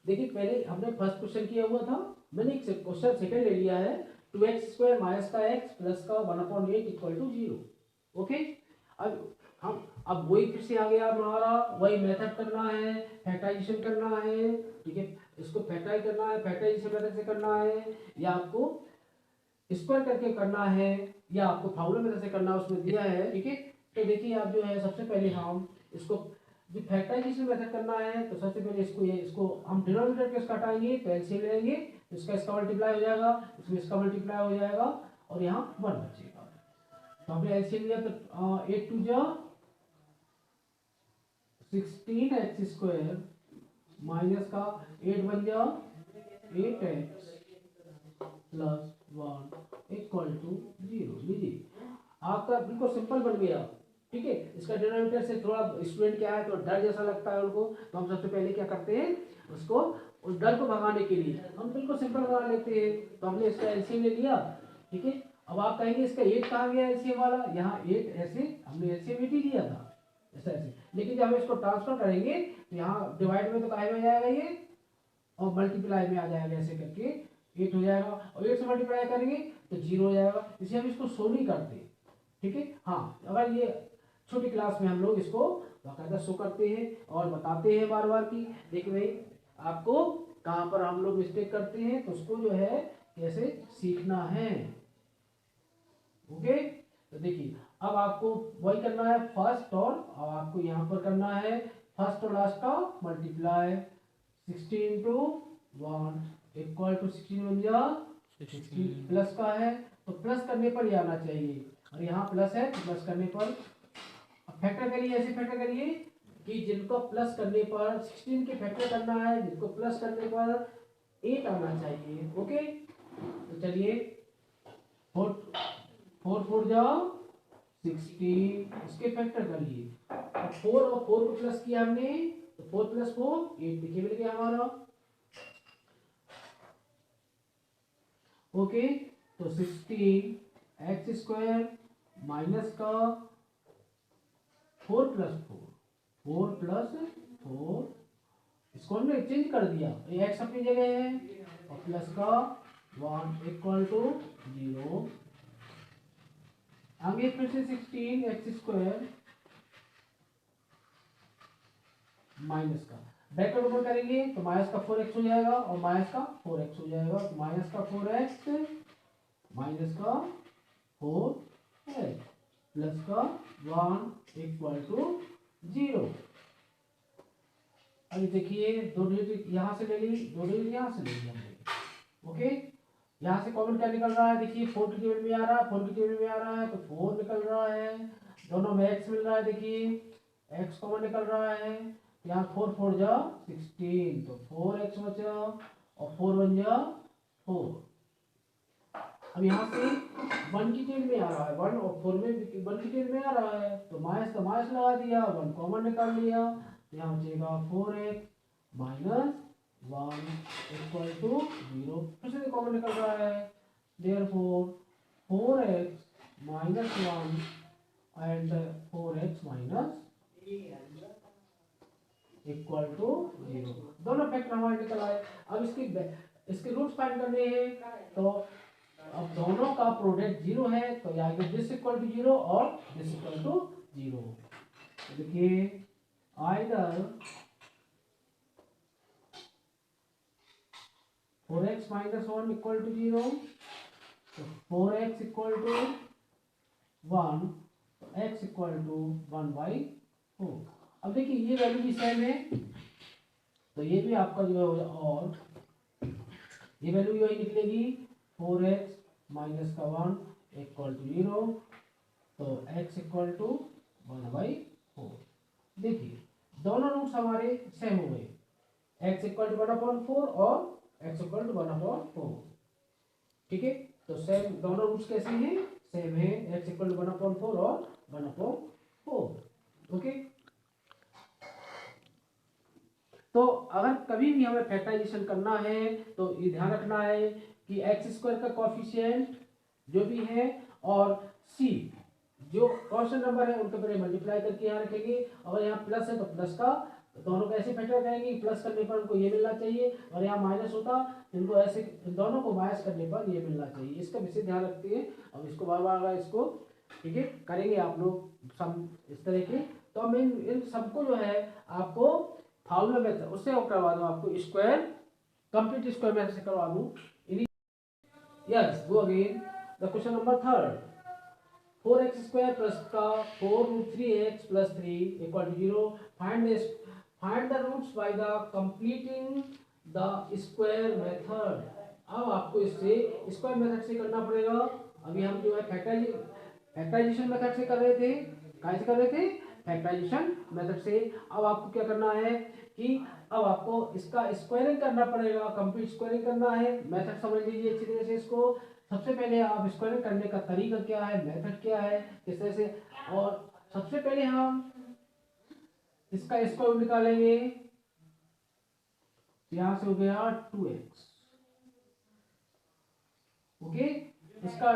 देखिए पहले हमने फर्स्ट क्वेश्चन किया हुआ था, मैंने एक क्वेश्चन सेकंड ले लिया है, 2x² माइनस का x प्लस का 1/8 इक्वल टू 0। ओके, अब हम अब वही फिर से आ गया हमारा, वही मेथड करना है, फैक्टराइजेशन करना है। ठीक है, इसको फैक्टराइज करना है, फैक्टराइजेशन मेथड से करना है, या आपको स्क्वायर करके करना है, या आपको फार्मूला मेथड से करना है, उसमें दिया है। ठीक है, तो देखिए आप जो है सबसे पहले हम इसको जो फैक्टराइजेशन मेथड करना है, तो सबसे पहले इसको हम डिनोमिनेटर के इसका हटाएंगे तो एलसीएम लेंगे, तो इसका मल्टीप्लाई हो जाएगा, इसमें इसका मल्टीप्लाई हो जाएगा, और यहाँ 1 बचेगा। तो हमने एलसीएम लिया तो 8 2 जा 16x² माइनस का 8 1 जा 8x प्लस 1 इक्वल टू 0। लीजिए आपका बिल्कुल सिंपल बन गया। ठीक है, इसका डिनोमिनेटर से थोड़ा स्टूडेंट क्या है तो डर जैसा लगता है उनको, तो हम सबसे पहले क्या करते हैं, उसको उस डर को भगाने के लिए हम बिल्कुल सिंपल बना लेते हैं। तो हमने इसका एलसीएम ले लिया। ठीक है, अब आप कहेंगे इसका 8 कहाँ गया एलसीएम वाला, यहाँ 8 ऐसे हमने एलसीएम 8 ही लिया था ऐसा ऐसे, लेकिन जब हम इसको ट्रांसफर करेंगे तो यहाँ डिवाइड में तो काहे में जाएगा ये, और मल्टीप्लाई में आ जाएगा, ऐसे करके 8 हो जाएगा, और 8 से मल्टीप्लाई करेंगे तो 0 हो जाएगा, इसलिए हम इसको शो नहीं करते। ठीक है, हाँ अगर ये छोटी क्लास में हम लोग इसको बाकायदा शो करते हैं और बताते हैं बार बार की देखिए भाई आपको कहाँ पर हम लोग मिस्टेक करते हैं, तो उसको जो है कैसे सीखना है। ओके, तो देखिए अब आपको वही करना है फर्स्ट, और अब आपको यहाँ पर करना है फर्स्ट और लास्ट का मल्टीप्लाई। 16 इंटू 1 इक्वल टू 16 बन जा 16 प्लस का है, तो प्लस करने पर ही आना चाहिए, और यहाँ प्लस है तो प्लस करने पर फैक्टर करिए, ऐसे फैक्टर करिए कि जिनको प्लस करने पर 16 के फैक्टर करना है, जिनको प्लस करने पर 8 आना चाहिए। ओके, तो चलिए 4 4 4 जाओ 16, इसके फैक्टर करिए, और 4 और 4 को प्लस किया हमने, तो 4 प्लस 4 8 देखिए मिल गया हमारा। ओके, तो 16x² माइनस का 4 प्लस 4 इसको हमने चेंज कर दिया, ये x अपनी जगह है, और प्लस का 1 इक्वल टू 0। आगे फिर से 16x² माइनस का ब्रैकेट ओपन करेंगे तो माइनस का 4x हो जाएगा, और माइनस का 4x हो जाएगा, तो माइनस का 4x माइनस का 4x प्लस का 1 इक्वल टू 0। अभी देखिए 2 डिजिट यहाँ से ले ली, 2 डिजिट यहाँ से ले ली हमने। ओके, यहाँ से कॉमन क्या निकल रहा है, देखिए 4 की टेबल में आ रहा है, 4 की टेबल में आ रहा है तो 4 निकल रहा है, दोनों में x मिल रहा है, देखिए x कॉमन निकल रहा है, यहाँ 4 4 जा 16, तो 4x बचा, और 4 1 जा 4। अब यहाँ से 1 की टेबल में आ रहा है 1, और 4 में 1 की टेबल में आ रहा है, तो माइनस का माइनस लगा दिया, 1 कॉमन निकाल लिया, यहाँ बचेगा 4x माइनस 1 इक्वल टू 0, फिर से कॉमन निकल रहा है, therefore 4x minus 1 and 4x minus equal to 0, दोनों फैक्टर हमारे निकल आए। अब इसके रूट्स फाइंड करने हैं, तो अब दोनों का प्रोडक्ट 0 है, तो यहाँ दिस इक्वल टू 0 और दिस इक्वल टू 0। देखिए either 4x minus 1 equal to 0, तो 4x इक्वल टू 1, तो x इक्वल टू 1/4। अब देखिए ये वैल्यू भी सेम है, तो ये भी आपका जो है, और ये वैल्यू वही निकलेगी, 4x माइनस का 1 इक्वल टू 0, तो x इक्वल टू 1/4। देखिए दोनों रूट्स हमारे सेम हो गए, x इक्वल टू 1/4 और x इक्वल टू 1/4। ठीक है, तो सेम दोनों रूट्स कैसे हैं, सेम है, x इक्वल टू 1/4 और 1/4। ओके, तो अगर कभी भी हमें फैक्टराइजेशन करना है तो ये ध्यान रखना है कि x² का कोएफिशिएंट जो भी है, और c जो कांस्टेंट नंबर है उनके पहले मल्टीप्लाई करके यहाँ रखेंगे, अगर यहाँ प्लस है तो प्लस का दोनों को ऐसे फैक्टर करेंगे, प्लस करने पर उनको ये मिलना चाहिए, और यहाँ माइनस होता इनको ऐसे, दोनों को माइनस करने पर ये मिलना चाहिए। इसका विशेष ध्यान रखते हैं। अब इसको बार बार इसको ठीक है करेंगे आप लोग सम इस तरह के। तो अब इन सबको जो है आपको फार्मूला मेथड उससे करवा दूँ, आपको स्क्वायर कंप्लीट स्क्वायर मेथड से करवा दूँ। Yes go again the question number third. 4x square plus का 4 root 3x plus 3 equal to 0. Find the roots by the completing the square method. अब आपको इससे स्क्वायर मेथड से करना पड़ेगा। अभी हम जो है फैक्टराइजेशन मेथड से कर रहे थे। कैसे कर रहे थे? फैक्टराइजेशन मेथड से। अब आपको क्या करना है कि अब आपको इसका स्क्वायरिंग करना पड़ेगा, कंप्लीट स्क्वायरिंग करना है। मेथड समझ लीजिए अच्छी तरह से इसको। सबसे पहले आप स्क्वायरिंग करने का तरीका क्या है, मेथड क्या है, किस तरह से। और सबसे पहले हम इसका स्क्वायर निकालेंगे। यहां से हो गया 2x, ओके। इसका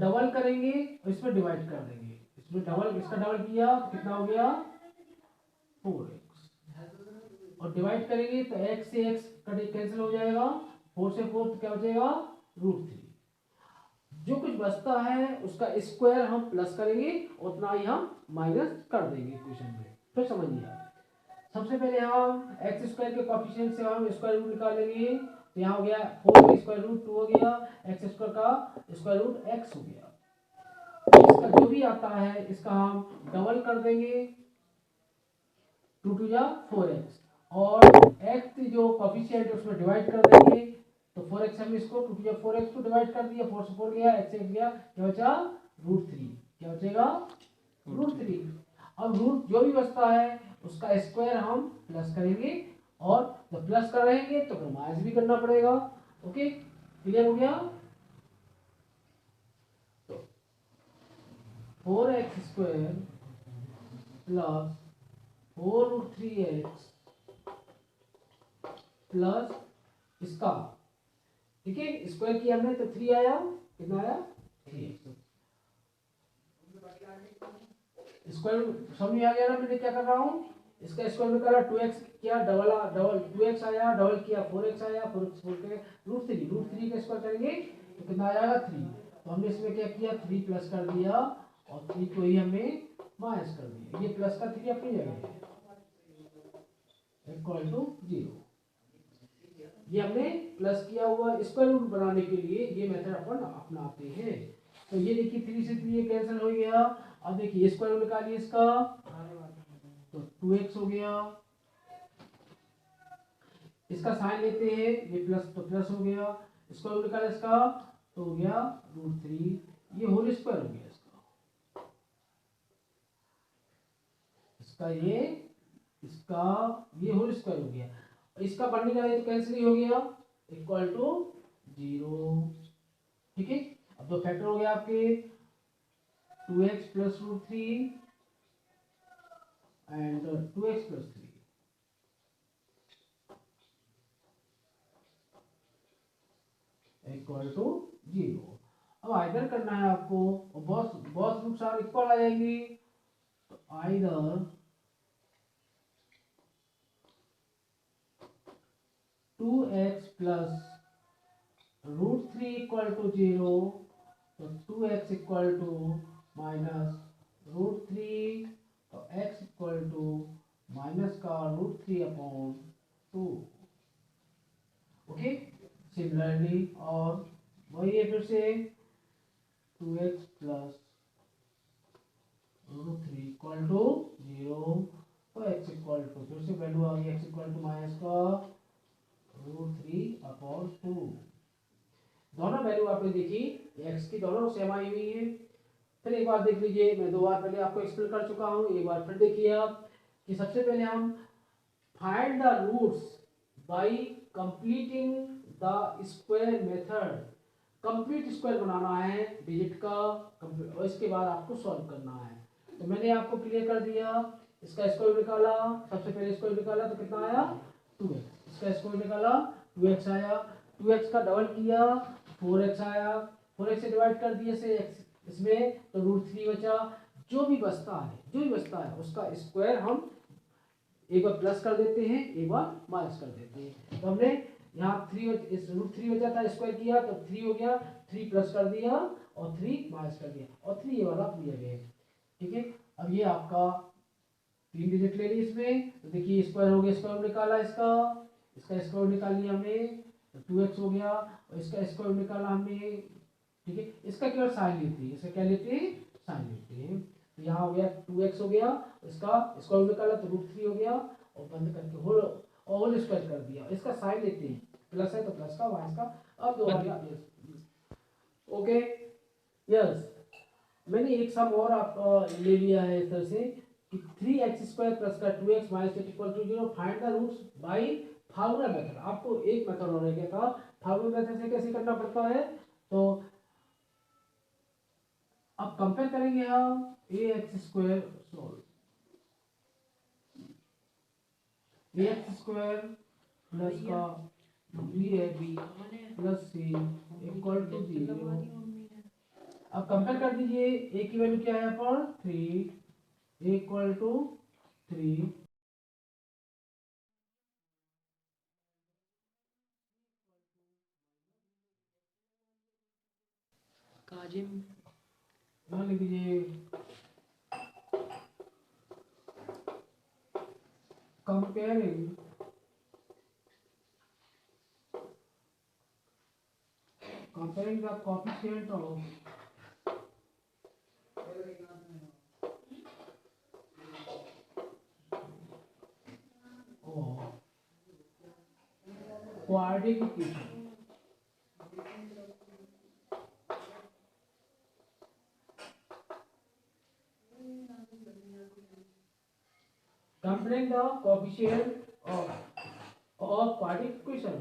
डबल करेंगे और इसमें डिवाइड कर देंगे। इसमें डबल, इसका डबल किया तो कितना हो गया 4x, और डिवाइड करेंगे तो x से x कैंसिल हो जाएगा, 4 से 4 तो क्या बचेगा √3। जो कुछ बचता है उसका स्क्वायर हम प्लस करेंगे, उतना ही हम माइनस कर देंगे इक्वेशन में। फिर समझिए, सबसे पहले हम एक्स स्क्वायर के कोएफिशिएंट से हम स्क्वायर रूट निकालेंगे। तो यहाँ हो गया 4 का स्क्वायर रूट 2 हो गया, एक्स स्क्वायर का स्क्वायर रूट x हो गया। इसका जो भी आता है इसका हम डबल कर देंगे, 2 2 जा 4x, और x जो कोएफिशिएंट है उसमें डिवाइड कर देंगे। तो 4x हम इसको 2 2 जा 4x को डिवाइड कर दिया, 4 से 4 गया, x से x गया, क्या बचा √3। क्या बचेगा √3। अब रूट जो भी बचता है उसका स्क्वायर हम प्लस करेंगे, और जब प्लस करेंगे तो फिर माइनस भी करना पड़ेगा। ओके, क्लियर हो गया? तो 4x² प्लस 4√3x प्लस इसका, ठीक है, स्क्वायर किया हमने तो 3 आया, कितना आया 3x। स्क्वायर समझ में आ गया ना मैं क्या कर रहा हूँ? इसका स्क्वायर में करा 2x किया, डबल 2x आया, डबल किया 4x आया, 4x बोल के √3 का स्क्वायर करेंगे तो कितना आ जाएगा 3। तो हमने इसमें क्या किया 3 प्लस कर दिया, और 3 को ही हमने माइनस कर दिया। ये प्लस का 3 अपनी जगह है, इक्वल टू 0। ये हमने प्लस किया हुआ स्क्वायर रूट बनाने के लिए ये मेथड अपन अपनाते हैं। तो ये देखिए 3 से 3 कैंसिल हो गया। अब देखिए स्क्वायर रूट निकालिए इसका, तो 2x हो गया। इसका साइन लेते हैं, ये प्लस तो प्लस हो गया, स्क्वायर रूट निकाला इसका तो हो गया √3, ये होल स्क्वायर हो गया इसका ये होल स्क्वायर हो गया। इसका बनने का तो कैंसिल ही हो गया, इक्वल टू 0। ठीक है, अब दो फैक्टर हो गया आपके 2x plus √3 and 2x plus 3 equal to 0। अब आइदर करना है आपको, बॉस रूट्स आर इक्वल आ जाएंगी, तो either 2x plus √3 equal to 0, तो 2x इक्वल टू माइनस √3, तो x इक्वल टू माइनस का √3/2। ओके, सिमिलरली और वही है फिर से 2x प्लस √3 इक्वल टू 0, तो x इक्वल टू फिर से वैल्यू आ गई, x इक्वल टू माइनस का √3/2। दोनों वैल्यू आपने देखी, x की दोनों सेम आई हुई है। फिर एक बार देख लीजिए, मैं 2 बार पहले आपको एक्सप्लेन कर चुका हूँ, एक बार फिर देखिए आप कि सबसे पहले हम find the roots by completing the square method. Complete square बनाना है डिजिट का, और इसके बाद आपको सॉल्व करना है। तो मैंने आपको क्लियर कर दिया, इसका स्क्वायर निकाला, सबसे पहले स्क्वायर निकाला तो कितना आया 2x। इसका स्क्वायर निकाला 2x आया, 2x का डबल किया 4x आया, 4x से डिवाइड कर दिए से x इसमें तो √3 बचा। जो भी बचता है उसका स्क्वायर हम एक बार प्लस कर देते हैं, एक बार माइनस कर देते हैं। तो हमने यहाँ इस √3 बचा था, स्क्वायर किया तो 3 हो गया, 3 प्लस कर दिया और 3 माइनस कर दिया और 3 ये वाला दिया गया है। ठीक है, अब ये आपका 3 डिजिट ले ली इसमें, तो देखिए स्क्वायर हो गया, स्क्वायर निकाला इसका स्क्वायर निकाल लिया हमने, तो 2x हो गया, और इसका स्क्वायर निकाला हमने। ठीक है, इसका केवल साइन लेते हैं, इसका क्या लेते हैं, साइन लेते हैं। तो यहाँ हो गया 2x हो गया, इसका स्क्वायर निकाला तो √3 हो गया, और बंद करके होल स्क्वायर कर दिया। इसका साइन लेते हैं, प्लस है तो प्लस का, माइनस का। अब दोबारा ओके, यस, मैंने एक सम और आप ले लिया है इस तरह से कि 3x² प्लस का 2x minus 0 find the roots by formula method. आपको एक मेथड और रह गया था, फार्मूला मेथड से कैसे करना पड़ता है। तो अब कंपेयर करेंगे हम ax² सॉल्व ax² प्लस का b plus c equal to 0। अब कंपेयर कर दीजिए, a की वैल्यू क्या है यहाँ पर 3, इक्वल टू 3, काजिम मान लिख दीजिए comparing the coefficient of quadratic equation। Comparing the coefficient of quadratic equation।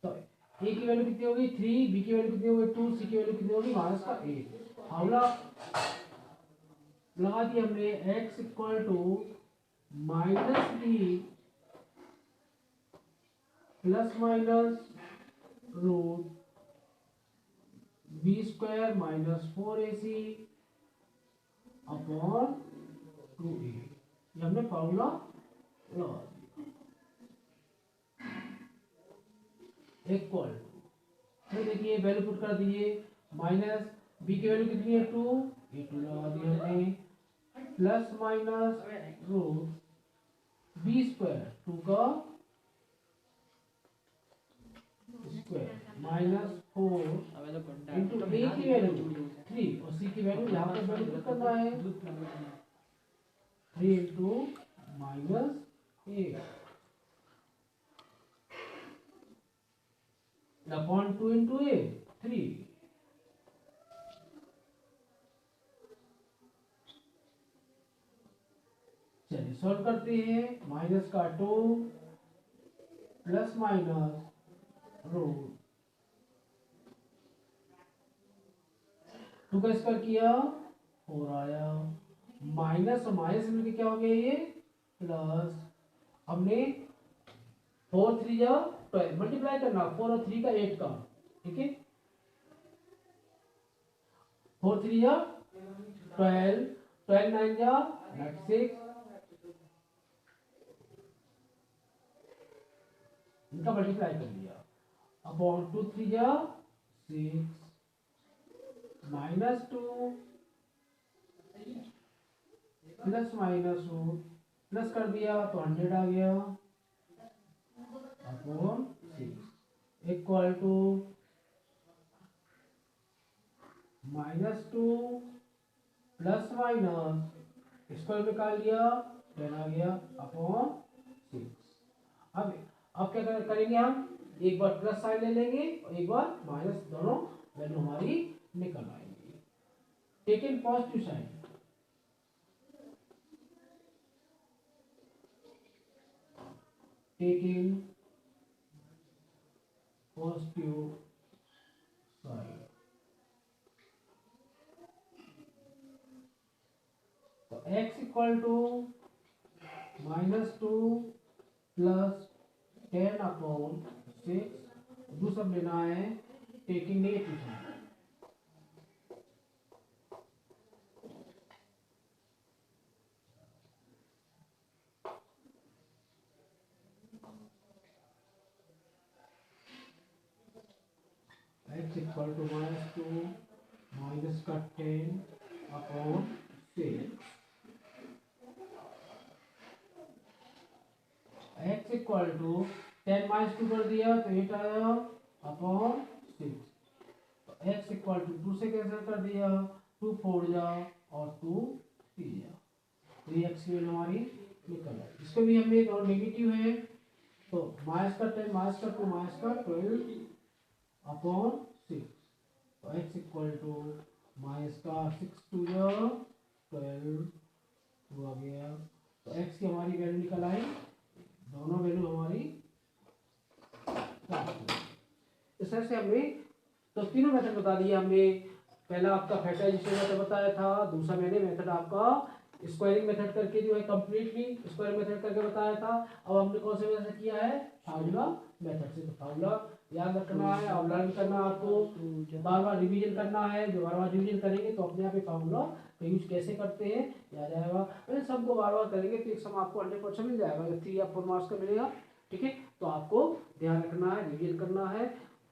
तो a की वैल्यू कितनी होगी 3, b की वैल्यू कितनी होगी 2, c की वैल्यू कितनी होगी -8। फार्मूला लगा दिया हमने, x equal to -b plus minus root b² minus 4ac upon 2a। ये हमने फार्मूला लगा दिया, इक्वल फिर देखिए वैल्यू पुट कर दिए, माइनस b की वैल्यू कितनी है 2, ये 2 लगा दिया हमने, प्लस माइनस रूट b² 2 का स्क्वायर माइनस 4 इंटू a की वैल्यू 3 और c की वैल्यू यहाँ पर वैल्यू पुट करना है 3 इंटू -8 अपॉन 2 इंटू a 3। चलिए सॉल्व करते हैं, माइनस का 2 प्लस माइनस रूट 2 का स्क्वायर किया 4 आया, माइनस और माइनस मिलके क्या हो गया ये प्लस। हमने 4 3 जा 12 मल्टीप्लाई करना, 4 और 3 का 8 का, ठीक है 4 3 जा 12, 12 9 जा 96, इनका मल्टीप्लाई कर लिया, अपॉन 2 3 जा 6 -2 प्लस माइनस रूट प्लस कर दिया तो 100 आ गया, upon 6 equal to -2 plus minus square निकाल लिया 10 आ गया, अपॉन 6। अब क्या करेंगे हम, एक बार प्लस साइन ले लेंगे और एक बार माइनस, दोनों वैल्यू हमारी निकल आएंगी। Taken positive sign, taking positive sign, तो x equal to -2 plus 10 upon 6, दूसरा लेना है taking negative sign. X equal to -2 minus का 10 upon 6 x equal to 10 minus 2 कर दिया तो 8 आया अपॉन 6। तो एक्स इक्वल टू 2 से कैंसिल कर दिया, 2 4 जा और 2 3 जा, तो ये एक्स की वैल्यू हमारी निकल आई। इसको भी हमने एक और नेगेटिव है तो माइनस का 10 माइनस का 2 माइनस का 12 अपॉन 6। तो एक्स इक्वल टू माइनस का 6 2 जा 12 हो गया। तो एक्स की हमारी वैल्यू निकल आई, दोनों वैल्यू हमारी इस तरह से हमने तो तीनों मेथड बता दिए हमने। पहला आपका फैक्टराइजेशन मेथड बताया था, दूसरा मैंने मेथड आपका स्क्वायरिंग मेथड करके जो है कंप्लीटली स्क्वायर मेथड करके बताया था। अब हमने कौन से मेथड किया है, फार्मूला मेथड से। तो फार्मूला याद रखना है और लर्न करना, आपको बार बार रिवीजन करना है। जो बार बार रिवीजन करेंगे तो अपने आप ही फार्मूला का यूज कैसे करते हैं याद आएगा। अगर सबको बार बार करेंगे तो एक सम आपको 100% मिल जाएगा, 3 या 4 मार्क्स का मिलेगा। ठीक है, तो आपको ध्यान रखना है, रिवीजन करना है।